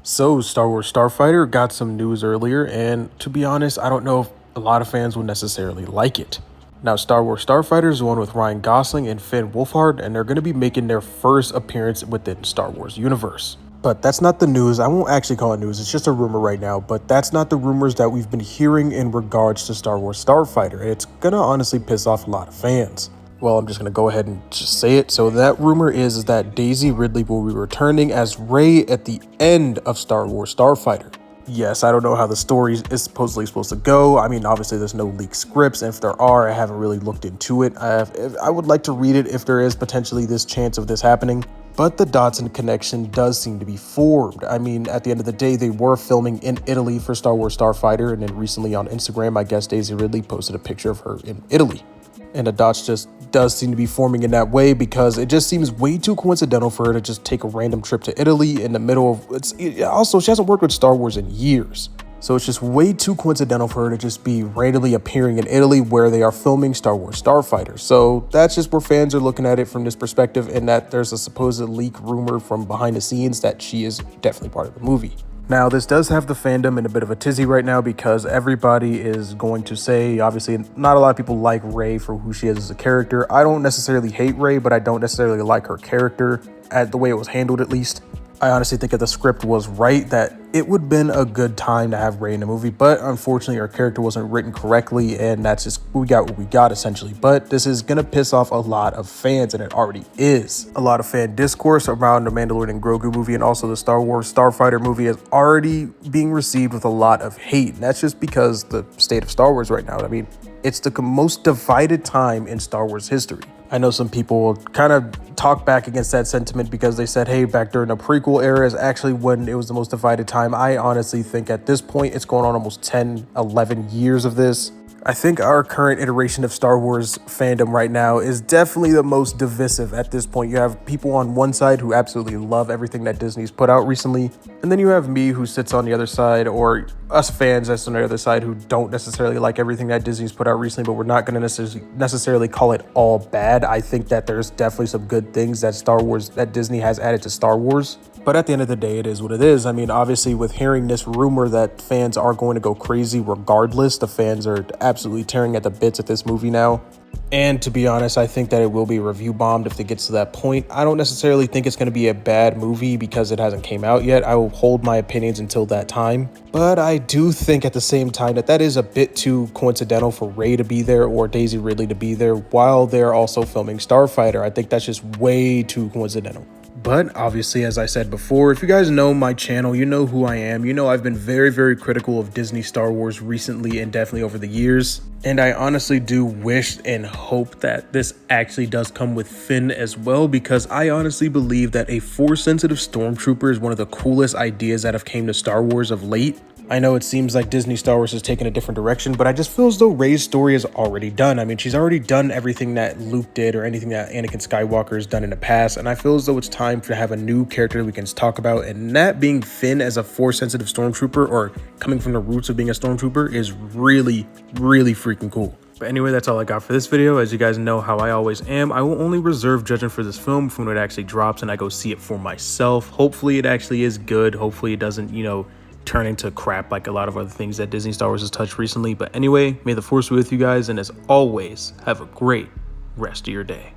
So, Star Wars Starfighter got some news earlier, and to be honest, I don't know if a lot of fans will necessarily like it. Now, Star Wars Starfighter is the one with Ryan Gosling and Finn Wolfhard, and they're going to be making their first appearance within Star Wars universe. But that's not the news. I won't actually call it news. It's just a rumor right now, but that's not the rumors that we've been hearing in regards to Star Wars Starfighter. It's going to honestly piss off a lot of fans. Well, I'm just going to go ahead and just say it. So that rumor is that Daisy Ridley will be returning as Rey at the end of Star Wars Starfighter. Yes, I don't know how the story is supposedly supposed to go. I mean, obviously there's no leaked scripts, and if there are, I haven't really looked into it. I would like to read it if there is potentially this chance of this happening. But the dots and connection does seem to be formed. I mean, at the end of the day, they were filming in Italy for Star Wars Starfighter, and then recently on Instagram, I guess Daisy Ridley posted a picture of her in Italy. And the dots just does seem to be forming in that way because it just seems way too coincidental for her to just take a random trip to Italy in the middle of also, she hasn't worked with Star Wars in years. So it's just way too coincidental for her to just be randomly appearing in Italy where they are filming Star Wars Starfighter. So that's just where fans are looking at it from this perspective, and that there's a supposed leak rumor from behind the scenes that she is definitely part of the movie. Now, this does have the fandom in a bit of a tizzy right now because everybody is going to say, obviously, not a lot of people like Rey for who she is as a character. I don't necessarily hate Rey, but I don't necessarily like her character, at the way it was handled at least. I honestly think if the script was right, that it would have been a good time to have Rey in the movie, but unfortunately her character wasn't written correctly, and that's just, we got what we got essentially. But this is gonna piss off a lot of fans, and it already is. A lot of fan discourse around the Mandalorian and Grogu movie and also the Star Wars Starfighter movie is already being received with a lot of hate, and that's just because the state of Star Wars right now. I mean, it's the most divided time in Star Wars history. I know some people kind of talk back against that sentiment because they said, hey, back during the prequel era is actually when it was the most divided time. I honestly think at this point, it's going on almost 10, 11 years of this. I think our current iteration of Star Wars fandom right now is definitely the most divisive at this point. You have people on one side who absolutely love everything that Disney's put out recently, and then you have me who sits on the other side, or us fans that's on the other side who don't necessarily like everything that Disney's put out recently, but we're not going to necessarily call it all bad. I think that there's definitely some good things that Disney has added to Star Wars. But at the end of the day, it is what it is. I mean, obviously, with hearing this rumor that fans are going to go crazy regardless, the fans are absolutely tearing at the bits at this movie now. And to be honest, I think that it will be review bombed if it gets to that point. I don't necessarily think it's going to be a bad movie because it hasn't came out yet. I will hold my opinions until that time. But I do think at the same time that is a bit too coincidental for Rey to be there or Daisy Ridley to be there while they're also filming Starfighter. I think that's just way too coincidental. But obviously, as I said before, if you guys know my channel, you know who I am. You know I've been very, very critical of Disney Star Wars recently and definitely over the years. And I honestly do wish and hope that this actually does come with Finn as well, because I honestly believe that a Force-sensitive stormtrooper is one of the coolest ideas that have came to Star Wars of late. I know it seems like Disney Star Wars has taken a different direction, but I just feel as though Rey's story is already done. I mean, she's already done everything that Luke did or anything that Anakin Skywalker has done in the past, and I feel as though it's time to have a new character that we can talk about, and that being Finn as a Force-sensitive stormtrooper, or coming from the roots of being a stormtrooper, is really, really freaking cool. But anyway, that's all I got for this video. As you guys know how I always am, I will only reserve judgment for this film from when it actually drops and I go see it for myself. Hopefully it actually is good. Hopefully it doesn't, turn into crap like a lot of other things that Disney Star Wars has touched recently. But anyway, may the Force be with you guys, and as always, have a great rest of your day.